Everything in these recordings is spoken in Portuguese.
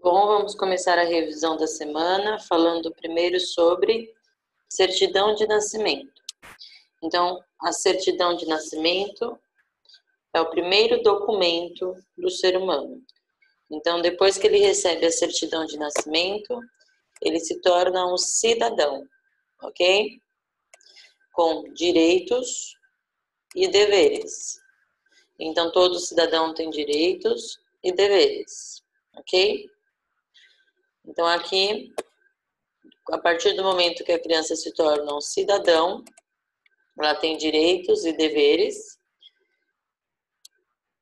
Bom, vamos começar a revisão da semana falando primeiro sobre certidão de nascimento. Então, a certidão de nascimento é o primeiro documento do ser humano. Então, depois que ele recebe a certidão de nascimento, ele se torna um cidadão, ok? Com direitos e deveres. Então, todo cidadão tem direitos e deveres, ok? Então, aqui, a partir do momento que a criança se torna um cidadão, ela tem direitos e deveres.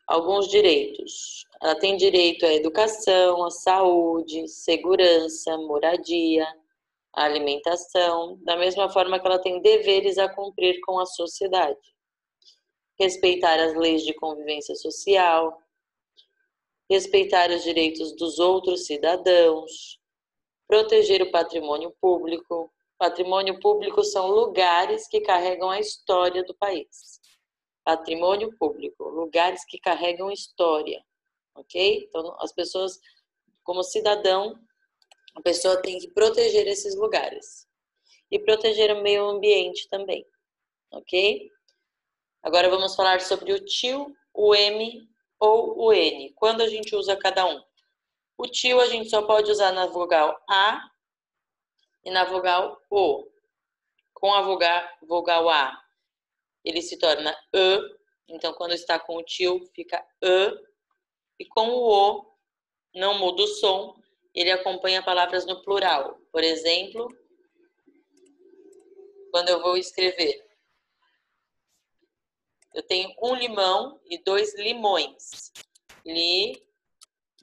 Alguns direitos. Ela tem direito à educação, à saúde, segurança, moradia, à alimentação, da mesma forma que ela tem deveres a cumprir com a sociedade. Respeitar as leis de convivência social, respeitar os direitos dos outros cidadãos, proteger o patrimônio público. Patrimônio público são lugares que carregam a história do país. Patrimônio público, lugares que carregam história, ok? Então, as pessoas, como cidadão, a pessoa tem que proteger esses lugares. E proteger o meio ambiente também, ok? Agora vamos falar sobre o tio, o M ou o N. Quando a gente usa cada um? O tio a gente só pode usar na vogal A e na vogal O. Com a vogal A, ele se torna E. Então, quando está com o tio, fica E. E com o O, não muda o som, ele acompanha palavras no plural. Por exemplo, quando eu vou escrever, eu tenho um limão e 2 limões.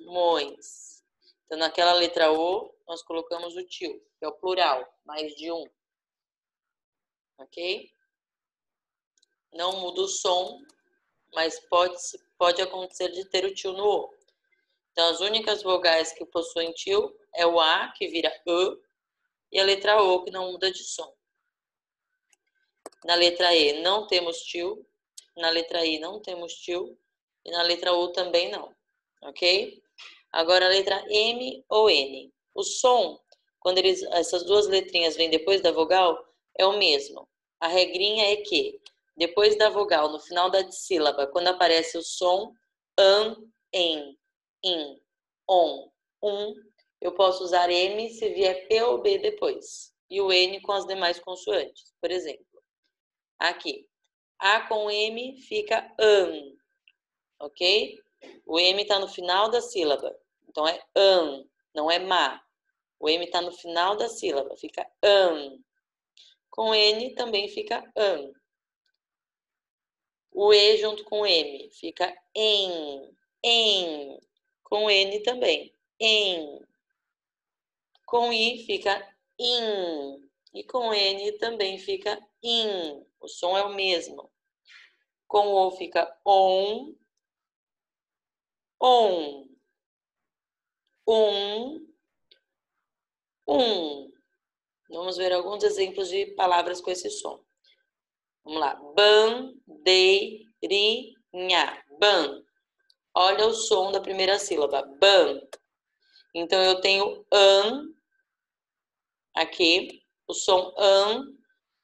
Limões. Então, naquela letra O, nós colocamos o tio, que é o plural, mais de um. Ok? Não muda o som, mas pode acontecer de ter o tio no O. Então, as únicas vogais que possuem tio é o A, que vira E, e a letra O, que não muda de som. Na letra E não temos tio, na letra I não temos tio, e na letra U também não, ok? Agora a letra M ou N. O som, quando essas duas letrinhas vêm depois da vogal, é o mesmo. A regrinha é que, depois da vogal, no final da dissílaba, quando aparece o som em, in, on, eu posso usar M se vier P ou B depois, e o N com as demais consoantes, por exemplo. Aqui, A com M fica ok? O M está no final da sílaba, então é não é ma. O M está no final da sílaba, fica Com N também fica O E junto com M fica em. Com N também, em. Com I fica in. E com N também fica in. O som é o mesmo. Com O fica on. Vamos ver alguns exemplos de palavras com esse som. Vamos lá. Bandeirinha. Ban. Olha o som da primeira sílaba. Ban. Então, eu tenho aqui. O som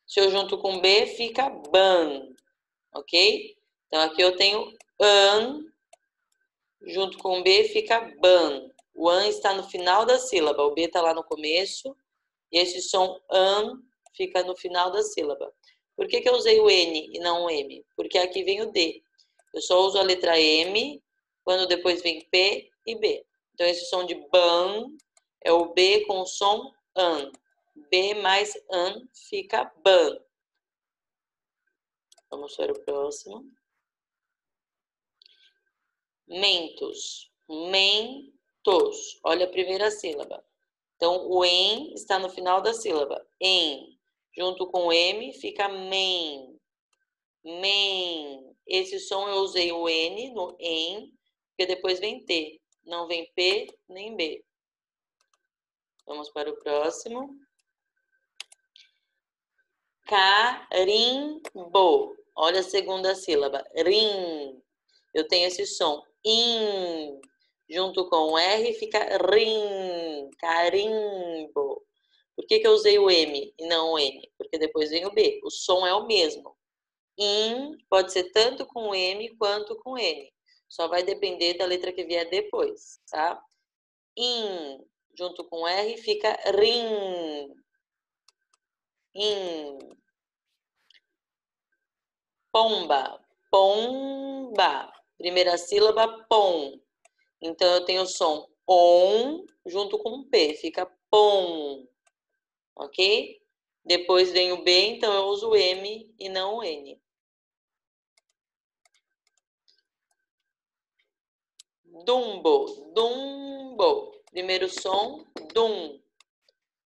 se eu junto com B, fica ban. Ok? Então, aqui eu tenho junto com B, fica ban. O está no final da sílaba. O B está lá no começo. E esse som fica no final da sílaba. Por que eu usei o N e não o M? Porque aqui vem o D. Eu só uso a letra M quando depois vem P e B. Então, esse som de ban é o B com o som B mais fica ban. Vamos para o próximo. Mentos. Mentos. Olha a primeira sílaba. Então, o em está no final da sílaba. Em. Junto com o M, fica men. Men. Esse som eu usei o N no em, porque depois vem T. Não vem P nem B. Vamos para o próximo. Carimbo. Olha a segunda sílaba. Rim. Eu tenho esse som. In. Junto com o R fica rim, carimbo. Por que eu usei o M e não o N? Porque depois vem o B. O som é o mesmo. Pode ser tanto com M quanto com N. Só vai depender da letra que vier depois, tá? Junto com R fica rim. Pomba. Pomba. Primeira sílaba, pom. Então, eu tenho o som ON junto com o P. Fica pom. Ok? Depois vem o B, então eu uso o M e não o N. Dumbo. Dumbo. Primeiro som, dum.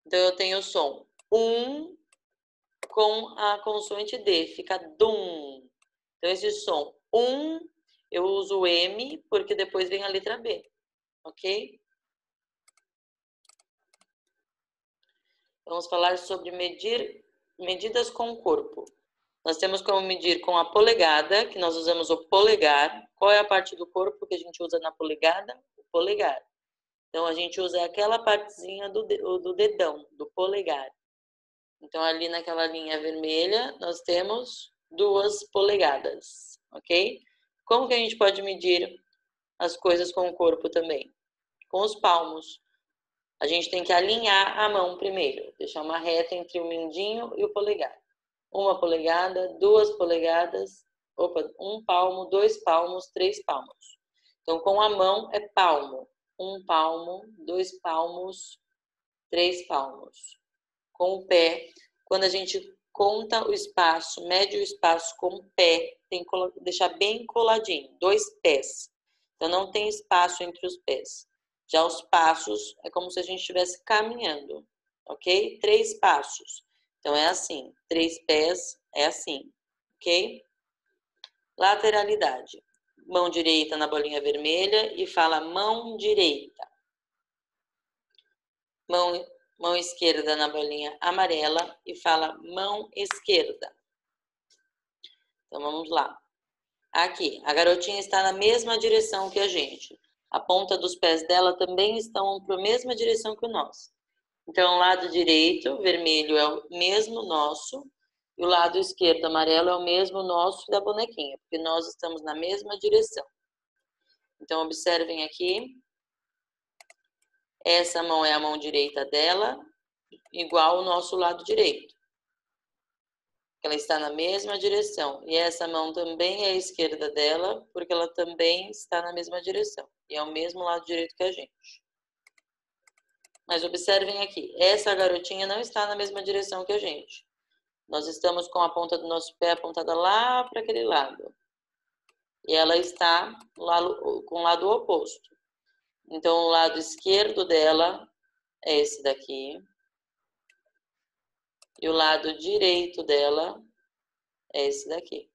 Então, eu tenho o som com a consoante D. Fica dum. Então, esse som eu uso o M, porque depois vem a letra B. Ok? Vamos falar sobre medidas com o corpo. Nós temos como medir com a polegada, que nós usamos o polegar. Qual é a parte do corpo que a gente usa na polegada? O polegar. Então, a gente usa aquela partezinha do dedão, do polegar. Então, ali naquela linha vermelha, nós temos 2 polegadas, ok? Como que a gente pode medir as coisas com o corpo também? Com os palmos. A gente tem que alinhar a mão primeiro, deixar uma reta entre o mindinho e o polegar. 1 polegada, 2 polegadas, 1 palmo, 2 palmos, 3 palmos. Então, com a mão é palmo. 1 palmo, 2 palmos, 3 palmos. Com o pé, quando a gente conta o espaço, mede o espaço com o pé, tem que deixar bem coladinho, 2 pés. Então, não tem espaço entre os pés. Já os passos, é como se a gente estivesse caminhando, ok? 3 passos. Então, é assim, 3 pés é assim, ok? Lateralidade. Mão direita na bolinha vermelha e fala mão direita. Mão esquerda na bolinha amarela e fala mão esquerda. Então, vamos lá. Aqui, a garotinha está na mesma direção que a gente. A ponta dos pés dela também estão para a mesma direção que o nosso. Então, o lado direito, vermelho, é o mesmo nosso. E o lado esquerdo, amarelo, é o mesmo nosso da bonequinha. Porque nós estamos na mesma direção. Então, observem aqui. Essa mão é a mão direita dela, igual o nosso lado direito. Ela está na mesma direção. E essa mão também é a esquerda dela, porque ela também está na mesma direção. E é o mesmo lado direito que a gente. Mas observem aqui, essa garotinha não está na mesma direção que a gente. Nós estamos com a ponta do nosso pé apontada lá para aquele lado. E ela está com o lado oposto. Então, o lado esquerdo dela é esse daqui. E o lado direito dela é esse daqui.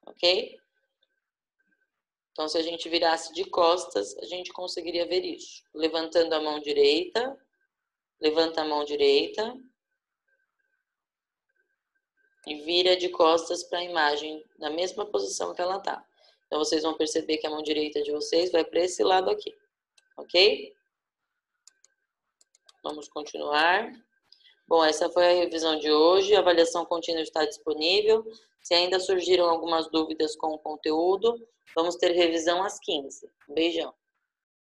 Ok? Então, se a gente virasse de costas, a gente conseguiria ver isso. Levantando a mão direita, levanta a mão direita e vira de costas para a imagem, na mesma posição que ela está. Então, vocês vão perceber que a mão direita de vocês vai para esse lado aqui. Ok? Vamos continuar. Bom, essa foi a revisão de hoje. A avaliação contínua está disponível. Se ainda surgiram algumas dúvidas com o conteúdo, vamos ter revisão às 15. Um beijão.